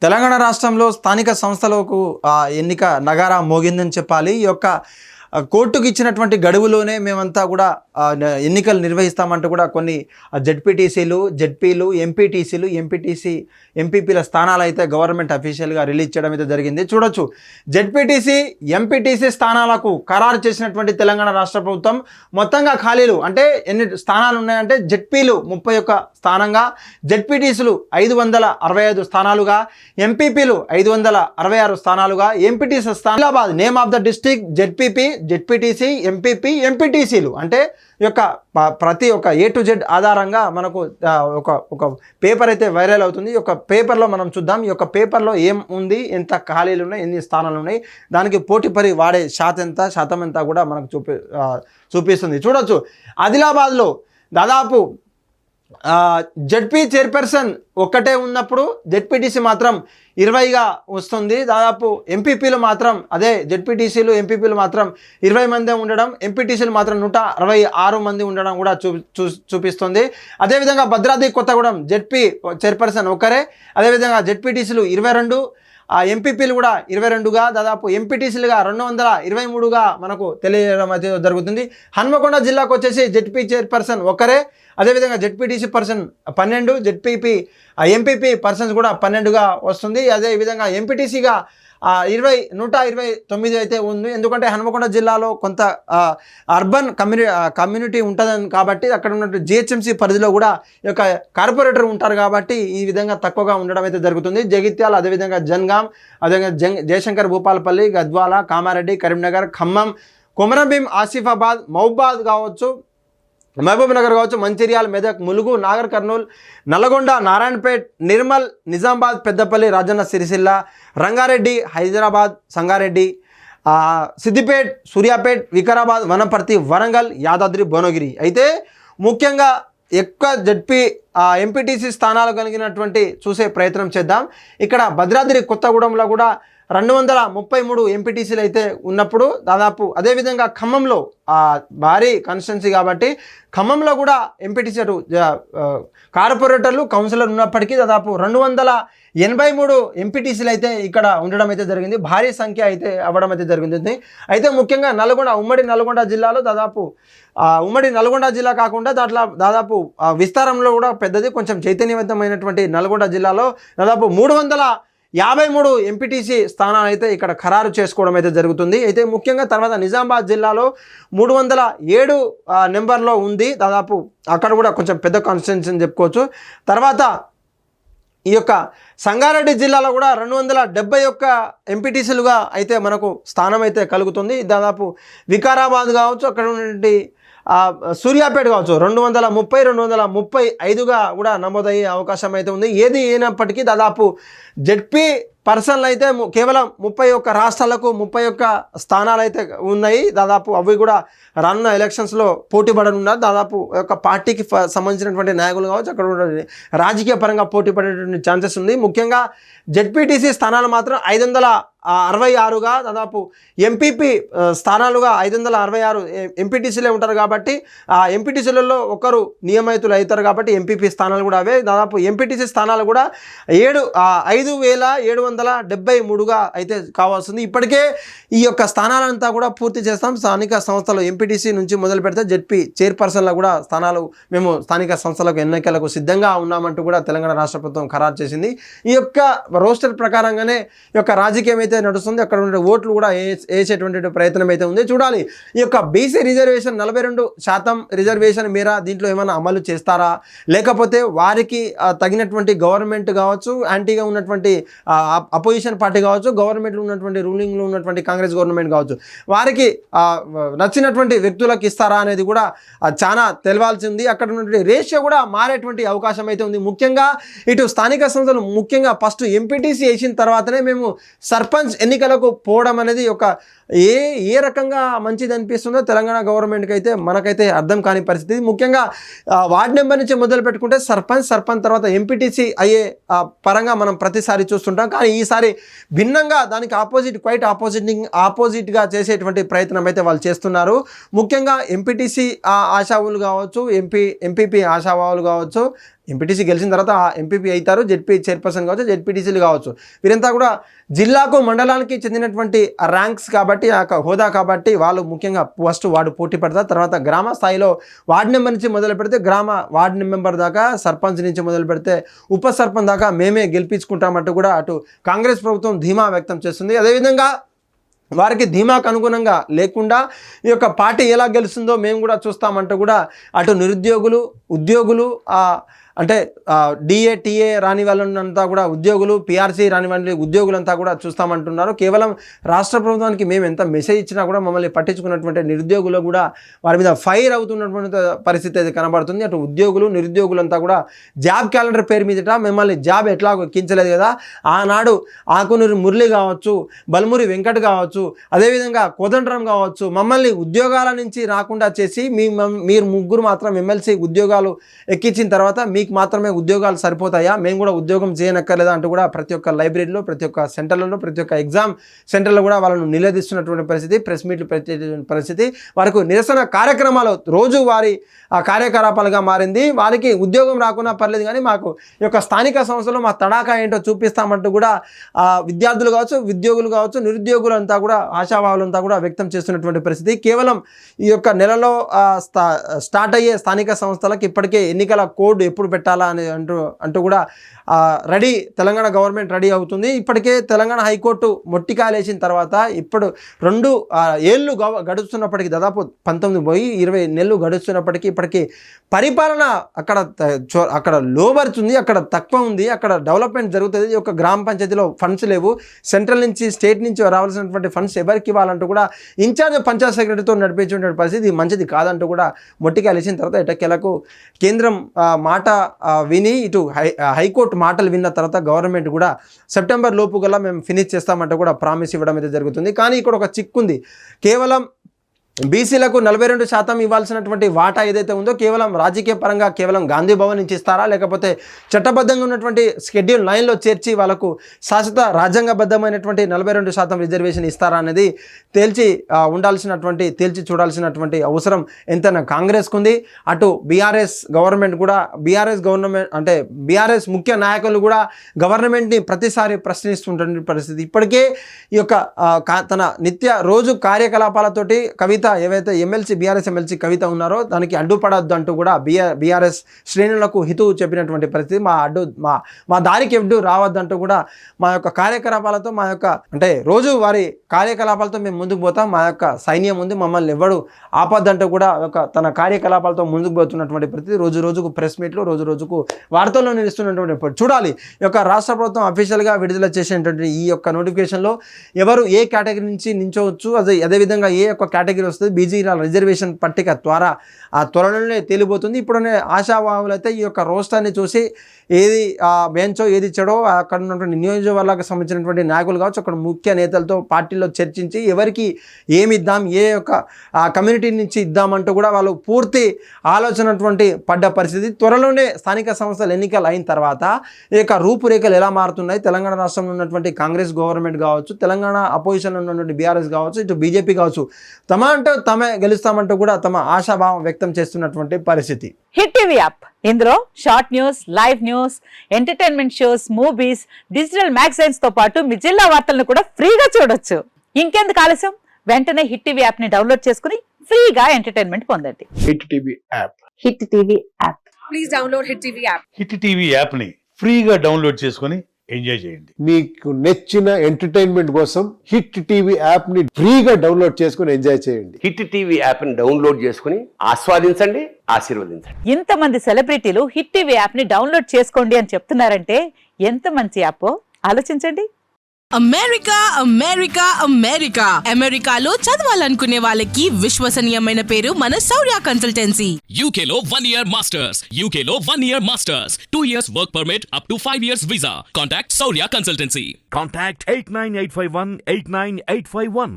తెలంగాణ రాష్ట్రంలో స్థానిక సంస్థలకు ఎన్నిక నగారా మోగిందని చెప్పాలి. ఈ యొక్క కోర్టుకు ఇచ్చినటువంటి గడువులోనే మేమంతా కూడా ఎన్నికలు నిర్వహిస్తామంటూ కూడా కొన్ని జెడ్పీటీసీలు, జెడ్పీలు, ఎంపీపీల స్థానాలు అయితే గవర్నమెంట్ అఫీషియల్గా రిలీజ్ చేయడం అయితే జరిగింది. చూడొచ్చు, జెడ్పీటీసీ, ఎంపీటీసీ స్థానాలకు ఖరారు చేసినటువంటి తెలంగాణ రాష్ట్ర ప్రభుత్వం మొత్తంగా ఖాళీలు అంటే ఎన్ని స్థానాలు ఉన్నాయంటే జెడ్పీలు 31 స్థానంగా, జెడ్పీటీసీలు 565 స్థానాలుగా, ఎంపీపీలు 566 స్థానాలుగా, MPTC Adilabad name of the district ZPP, ZPTC, MPP, ఎంపీటీసీలు అంటే యొక్క ప్రతి ఒక్క A to Z ఆధారంగా మనకు ఒక పేపర్ అయితే వైరల్ అవుతుంది. ఈ యొక్క పేపర్లో మనం చూద్దాం. ఈ యొక్క పేపర్లో ఏం ఉంది, ఎంత ఖాళీలు ఉన్నాయి, ఎన్ని స్థానాలు ఉన్నాయి, దానికి పోటీపడి వాడే శాతం ఎంత కూడా మనకు చూపిస్తుంది. చూడొచ్చు, ఆదిలాబాద్లో దాదాపు జెడ్పీ చైర్పర్సన్ ఒక్కటే ఉన్నప్పుడు జెడ్పీటీసీ మాత్రం 20గా వస్తుంది. దాదాపు ఎంపీపీలు మాత్రం అదే జెడ్పీటీసీలు, ఎంపీపీలు మాత్రం 20 మందే ఉండడం, ఎంపీటీసీలు మాత్రం 166 మంది ఉండడం కూడా చూపిస్తుంది. అదేవిధంగా భద్రాద్రి కొత్తగూడెం జెడ్పీ చైర్పర్సన్ ఒకరే, అదేవిధంగా జెడ్పీటీసీలు 22, ఎంపీపీలు కూడా 22గా, దాదాపు ఎంపీటీసీలుగా 223గా మనకు తెలియడం అయితే జరుగుతుంది. హన్మకొండ జిల్లాకు వచ్చేసి జెడ్పీ చైర్పర్సన్ ఒకరే, అదేవిధంగా జెడ్పీటీసీ పర్సన్ 12, ఎంపీపీ పర్సన్స్ కూడా 12గా వస్తుంది. అదేవిధంగా ఎంపీటీసీగా 129 అయితే ఉంది. ఎందుకంటే హన్మకొండ జిల్లాలో కొంత అర్బన్ కమ్యూనిటీ ఉంటుందని కాబట్టి అక్కడ ఉన్నట్టు జిహెచ్ఎంసీ పరిధిలో కూడా ఈ యొక్క కార్పొరేటర్ ఉంటారు కాబట్టి ఈ విధంగా తక్కువగా ఉండడం అయితే జరుగుతుంది. జగిత్యాల, అదేవిధంగా జన్గాం, అదేవిధంగా జయశంకర్, భూపాలపల్లి, గద్వాల, కామారెడ్డి, కరీంనగర్, ఖమ్మం, కొమరంభీం, ఆసిఫాబాద్, మహబూబ్ నగర్ కావచ్చు, మంచిర్యాల, మెదక్, ములుగు, నాగర్ కర్నూల్, నల్గొండ, నారాయణపేట్, నిర్మల్, నిజామాబాద్, పెద్దపల్లి, రాజన్న సిరిసిల్ల, రంగారెడ్డి, హైదరాబాద్, సంగారెడ్డి, సిద్దిపేట్, సూర్యాపేట్, వికారాబాద్, వనపర్తి, వరంగల్, యాదాద్రి, భువనగిరి. అయితే ముఖ్యంగా ఎక్కువ జెడ్పీ ఎంపీటీసీ స్థానాలు కలిగినటువంటి చూసే ప్రయత్నం చేద్దాం. ఇక్కడ భద్రాద్రి కొత్తగూడెంలో కూడా 233 ఎంపీటీసీలు అయితే ఉన్నప్పుడు దాదాపు అదేవిధంగా ఖమ్మంలో భారీ కాన్స్టిట్యున్సీ కాబట్టి ఖమ్మంలో కూడా ఎంపీటీసీ కార్పొరేటర్లు, కౌన్సిలర్ ఉన్నప్పటికీ దాదాపు 283 ఎంపీటీసీలు అయితే ఇక్కడ ఉండడం అయితే జరిగింది. భారీ సంఖ్య అయితే అవ్వడం అయితే జరిగింది. అయితే ముఖ్యంగా ఉమ్మడి నల్గొండ జిల్లాలో దాదాపు ఉమ్మడి నల్గొండ జిల్లా కాకుండా దాదాపు విస్తారంలో కూడా పెద్దది, కొంచెం చైతన్యవంతమైనటువంటి నల్గొండ జిల్లాలో దాదాపు 353 ఎంపీటీసీ స్థానాలు అయితే ఇక్కడ ఖరారు చేసుకోవడం అయితే జరుగుతుంది. అయితే ముఖ్యంగా తర్వాత నిజామాబాద్ జిల్లాలో 307 నెంబర్లో ఉంది. దాదాపు అక్కడ కూడా కొంచెం పెద్ద కాన్స్టిట్యున్సీ అని చెప్పుకోవచ్చు. తర్వాత ఈ యొక్క సంగారెడ్డి జిల్లాలో కూడా 271 ఎంపీటీసీలుగా అయితే మనకు స్థానం అయితే కలుగుతుంది. దాదాపు వికారాబాద్ కావచ్చు, అక్కడ ఉన్నటువంటి సూర్యాపేట కావచ్చు 235గా కూడా నమోదయ్యే అవకాశం అయితే ఉంది. ఏది అయినప్పటికీ దాదాపు జెడ్పీ పర్సన్లు అయితే కేవలం 31 రాష్ట్రాలకు 31 స్థానాలు అయితే ఉన్నాయి. దాదాపు అవి కూడా రానున్న ఎలక్షన్స్లో పోటీ పడనున్నారు. దాదాపు ఒక పార్టీకి సంబంధించినటువంటి నాయకులు కావచ్చు, అక్కడ రాజకీయ పరంగా పోటీ పడేటువంటి ఛాన్సెస్ ఉంది. ముఖ్యంగా జెడ్పీటీసీ స్థానాలు మాత్రం 566గా, దాదాపు ఎంపీపీ స్థానాలుగా 566 ఎంపీటీసీలే ఉంటారు కాబట్టి ఆ ఎంపీటీసీలలో ఒకరు నియమితులు అవుతారు కాబట్టి ఎంపీపీ స్థానాలు కూడా అవే. దాదాపు ఎంపీటీసీ స్థానాలు కూడా 5773గా అయితే కావాల్సింది. ఇప్పటికే ఈ యొక్క స్థానాలంతా కూడా పూర్తి చేస్తాం. స్థానిక సంస్థలు ఎంపీటీసీ నుంచి మొదలు పెడితే జెడ్పీ చైర్పర్సన్లో కూడా స్థానాలు మేము స్థానిక సంస్థలకు ఎన్నికలకు సిద్ధంగా ఉన్నామంటూ కూడా తెలంగాణ రాష్ట్ర ప్రభుత్వం ఖరారు చేసింది. ఈ యొక్క రోస్టర్ ప్రకారంగానే ఈ యొక్క రాజకీయం అయితే నడుస్తుంది. అక్కడ ఉండే ఓట్లు కూడా వేసేటువంటి ప్రయత్నం అయితే ఉంది. చూడాలి, ఈ యొక్క బీసీ రిజర్వేషన్ 42% రిజర్వేషన్ మేర దీంట్లో ఏమైనా అమలు చేస్తారా, లేకపోతే వారికి తగినటువంటి గవర్నమెంట్ కావచ్చు, యాంటీగా ఉన్నటువంటి అపోజిషన్ పార్టీ కావచ్చు, గవర్నమెంట్లో ఉన్నటువంటి రూలింగ్లో ఉన్నటువంటి కాంగ్రెస్ గవర్నమెంట్ కావచ్చు, వారికి నచ్చినటువంటి వ్యక్తులకు ఇస్తారా అనేది కూడా చాలా తెలవాల్సి ఉంది. అక్కడ ఉన్నటువంటి రేషియో కూడా మారేటువంటి అవకాశం అయితే ఉంది. ముఖ్యంగా ఇటు స్థానిక సంస్థలు ముఖ్యంగా ఫస్ట్ ఎంపీటీసీ వేసిన తర్వాతనే మేము సర్పంచ్ ఎన్నికలకు పోవడం అనేది ఒక ఏ రకంగా మంచిది అనిపిస్తుందో తెలంగాణ గవర్నమెంట్కి అయితే మనకైతే అర్థం కాని పరిస్థితి. ముఖ్యంగా వార్డ్ నెంబర్ నుంచి మొదలు పెట్టుకుంటే సర్పంచ్ తర్వాత ఎంపీటీసీ అయ్యే పరంగా మనం ప్రతిసారి చూస్తుంటాం. కానీ ఈసారి భిన్నంగా దానికి ఆపోజిట్గా చేసేటువంటి ప్రయత్నం అయితే వాళ్ళు చేస్తున్నారు. ముఖ్యంగా ఎంపీటీసీ ఆశావాహులు కావచ్చు, ఎంపీపీ ఆశావాహులు కావచ్చు, ఎంపీటీసీ గెలిచిన తర్వాత ఎంపీపీ అవుతారు, జెడ్పీ చైర్పర్సన్ కావచ్చు, జెడ్పీటీసీలు కావచ్చు. వీరంతా కూడా జిల్లాకు మండలానికి చెందినటువంటి ర్యాంక్స్ కాబట్టి ఆ హోదా కాబట్టి వాళ్ళు ముఖ్యంగా ఫస్ట్ వార్డు పోటీ పడతారు. తర్వాత గ్రామ స్థాయిలో వార్డు నెంబర్ నుంచి మొదలు పెడితే వార్డు మెంబర్ దాకా, సర్పంచ్ నుంచి మొదలు పెడితే ఉప సర్పంచ్ దాకా మేమే గెలిపించుకుంటామంటూ కూడా అటు కాంగ్రెస్ ప్రభుత్వం ధీమా వ్యక్తం చేస్తుంది. అదేవిధంగా వారికి ధీమాకు అనుగుణంగా లేకుండా ఈ యొక్క పార్టీ ఎలా గెలుస్తుందో మేము కూడా చూస్తామంటూ కూడా అటు నిరుద్యోగులు, ఉద్యోగులు, అంటే డిఏ టీఏ రాని వాళ్ళంతా కూడా ఉద్యోగులు, పిఆర్సీ రాని వాళ్ళ ఉద్యోగులంతా కూడా చూస్తామంటున్నారు. కేవలం రాష్ట్ర ప్రభుత్వానికి మేము ఎంత మెసేజ్ ఇచ్చినా కూడా మమ్మల్ని పట్టించుకున్నటువంటి నిరుద్యోగులు కూడా వారి మీద ఫైర్ అవుతున్నటువంటి పరిస్థితి అయితే కనబడుతుంది. అటు ఉద్యోగులు, నిరుద్యోగులంతా కూడా జాబ్ క్యాలెండర్ పేరు మీదట మిమ్మల్ని జాబ్ ఎట్లా ఎక్కించలేదు కదా, ఆనాడు ఆకునూరి మురళి కావచ్చు, బల్మురి వెంకట్ కావచ్చు, అదేవిధంగా కోదండరాం కావచ్చు, మమ్మల్ని ఉద్యోగాల నుంచి రాకుండా చేసి మీరు ముగ్గురు మాత్రం ఎమ్మెల్సీ ఉద్యోగాలు ఎక్కించిన తర్వాత మీకు మాత్రమే ఉద్యోగాలు సరిపోతాయా, మేము కూడా ఉద్యోగం చేయనక్కర్లేదా అంటూ కూడా ప్రతి ఒక్క లైబ్రరీలో, ప్రతి ఒక్క సెంటర్లలో, ప్రతి ఒక్క ఎగ్జామ్ సెంటర్లో కూడా వాళ్ళను నిలదీస్తున్నటువంటి పరిస్థితి, ప్రెస్ మీట్లు పెట్టేటువంటి పరిస్థితి, వారికి నిరసన కార్యక్రమాలు రోజు వారి కార్యకలాపాలుగా మారింది. వారికి ఉద్యోగం రాకున్నా పర్లేదు కానీ మాకు ఈ యొక్క స్థానిక సంస్థలో మా తడాకా ఏంటో చూపిస్తామంటూ కూడా విద్యార్థులు కావచ్చు, ఉద్యోగులు కావచ్చు, నిరుద్యోగులంతా కూడా ఆశాభావాలంతా కూడా వ్యక్తం చేస్తున్నటువంటి పరిస్థితి. కేవలం ఈ యొక్క నెలలో స్టార్ట్ అయ్యే స్థానిక సంస్థలకు ఇప్పటికే ఎన్నికల కోడ్ ఎప్పుడు పెట్టాలా అని అంటూ కూడా తెలంగాణ గవర్నమెంట్ రెడీ అవుతుంది. ఇప్పటికే తెలంగాణ హైకోర్టు మొట్టికాయలు వేసిన తర్వాత ఇప్పుడు 2 ఏళ్ళు గడుస్తున్నప్పటికీ, దాదాపు 19 పోయి 20 నెలలు గడుస్తున్నప్పటికీ ఇప్పటికీ పరిపాలన అక్కడ లోబరుతుంది, అక్కడ తక్కువ ఉంది, అక్కడ డెవలప్మెంట్ జరుగుతుంది. ఒక గ్రామ పంచాయతీలో ఫండ్స్ లేవు, సెంట్రల్ నుంచి స్టేట్ నుంచి రావాల్సినటువంటి ఫండ్స్ ఎవరికి ఇవ్వాలంటూ కూడా ఇన్ఛార్జ్ పంచాయత్ సెక్రటరీతో నడిపించే పరిస్థితి మంచిది కాదంటూ కూడా మొట్టికాయలు వేసిన తర్వాత ఎటకేలకు కేంద్రం మాట విని ఇటు హైకోర్టు మాటలు విన్న తర్వాత గవర్నమెంట్ కూడా సెప్టెంబర్ లోపు గల మేము ఫినిష్ చేస్తామంటే కూడా ప్రామిస్ ఇవ్వడం అయితే జరుగుతుంది. కానీ ఇక్కడ ఒక చిక్కుంది. కేవలం బీసీలకు 42% ఇవ్వాల్సినటువంటి వాటా ఏదైతే ఉందో కేవలం రాజకీయ పరంగా కేవలం గాంధీ భవన్ నుంచి ఇస్తారా, లేకపోతే చట్టబద్ధంగా ఉన్నటువంటి షెడ్యూల్ 9లో చేర్చి వాళ్ళకు శాశ్వత రాజ్యాంగబద్ధమైనటువంటి 42% రిజర్వేషన్ ఇస్తారా అనేది తేల్చి చూడాల్సినటువంటి అవసరం ఎంతైనా కాంగ్రెస్కు ఉంది. అటు బీఆర్ఎస్ గవర్నమెంట్ అంటే బీఆర్ఎస్ ముఖ్య నాయకులు కూడా గవర్నమెంట్ని ప్రతిసారి ప్రశ్నిస్తుంటున్న పరిస్థితి. ఇప్పటికే ఈ యొక్క తన రోజు కార్యకలాపాలతోటి కవిత ఏవైతే బీఆర్ఎస్ ఎమ్మెల్సీ కవిత ఉన్నారో దానికి అడ్డుపడద్దు అంటూ కూడా బీఆర్ఎస్ శ్రేణులకు హితువు చెప్పినటువంటి పరిస్థితి. మా దారికి ఎడ్డు రావద్దంటూ కూడా మా యొక్క కార్యకలాపాలతో అంటే రోజు వారి కార్యకలాపాలతో మేము ముందుకు పోతాం, మా యొక్క సైన్యం ఉంది, మమ్మల్ని ఎవడు ఆపద్దంటూ కూడా తన కార్యకలాపాలతో ముందుకు పోతున్నటువంటి పరిస్థితి. రోజుకు ప్రెస్ మీట్లు, రోజుకు వార్తల్లో నిలుస్తున్నటువంటి చూడాలి. ఈ యొక్క రాష్ట్ర ప్రభుత్వం అఫీషియల్గా విడుదల చేసినటువంటి ఈ యొక్క నోటిఫికేషన్లో ఎవరు ఏ కేటగిరీ నుంచి నించవచ్చు, అదేవిధంగా ఏ యొక్క కేటగిరీ వస్తుంది, బీజీల రిజర్వేషన్ పట్టిక త్వరలోనే తేలిపోతుంది. ఇప్పుడునే ఆశావాహులు అయితే ఈ యొక్క రోస్టర్ని చూసి ఏది బెంచో ఏది చెడో అక్కడ ఉన్నటువంటి నియోజకవర్గాలకు సంబంధించినటువంటి నాయకులు కావచ్చు, అక్కడ ముఖ్య నేతలతో పార్టీలో చర్చించి ఎవరికి ఏమి ఇద్దాం, ఏ యొక్క కమ్యూనిటీ నుంచి ఇద్దామంటూ కూడా వాళ్ళు పూర్తి ఆలోచనటువంటి పడ్డ పరిస్థితి. త్వరలోనే స్థానిక సంస్థల ఎన్నికలు అయిన తర్వాత ఈ యొక్క రూపురేఖలు ఎలా మారుతున్నాయి, తెలంగాణ రాష్ట్రంలో ఉన్నటువంటి కాంగ్రెస్ గవర్నమెంట్ కావచ్చు, తెలంగాణ అపోజిషన్లో ఉన్నటువంటి బీఆర్ఎస్ కావచ్చు, ఇటు బీజేపీ కావచ్చు, తమే గెలుస్తామంటూ కూడా తమ ఆశాభావం వ్యక్తం చేస్తున్నటువంటి పరిస్థితి. హిట్ టీవీ యాప్, ఇందులో short news, live news, entertainment shows, movies, digital magazines తో పాటు మీ జిల్లా వార్తలను కూడా ఫ్రీగా చూడొచ్చు. ఇంకెందుకు ఆలస్యం, వెంటనే హిట్ టీవీ యాప్ ని డౌన్లోడ్ చేసుకుని ఫ్రీగా ఎంటర్టైన్మెంట్ పొందండి. Hit TV app, hit TV app, please download hit TV app. Hit TV app ని ఫ్రీగా డౌన్లోడ్ చేసుకుని ఎంజాయ్ చేయండి. మీకు నచ్చిన ఎంటర్టైన్మెంట్ కోసం హిట్ టీవీ యాప్ ని ఫ్రీగా డౌన్లోడ్ చేసుకుని ఎంజాయ్ చేయండి. హిట్ టీవీ యాప్ ని డౌన్లోడ్ చేసుకుని ఆస్వాదించండి, ఆశీర్వదించండి. ఇంతమంది సెలబ్రిటీలు హిట్ టీవీ యాప్ ని డౌన్లోడ్ చేసుకోండి అని చెప్తున్నారంటే ఎంత మంచి యాప్ ఆలోచించండి. అమెరికా అమెరికాలో చదవాలనుకునే వాళ్ళకి విశ్వసనీయమైన పేరు మన శౌర్య కన్సల్టెన్సీ. UK లో 1 year masters, UK లో 1 year masters, 2 years work permit up to 5 years visa. Contact Saurya Consultancy. Contact 89851 89851.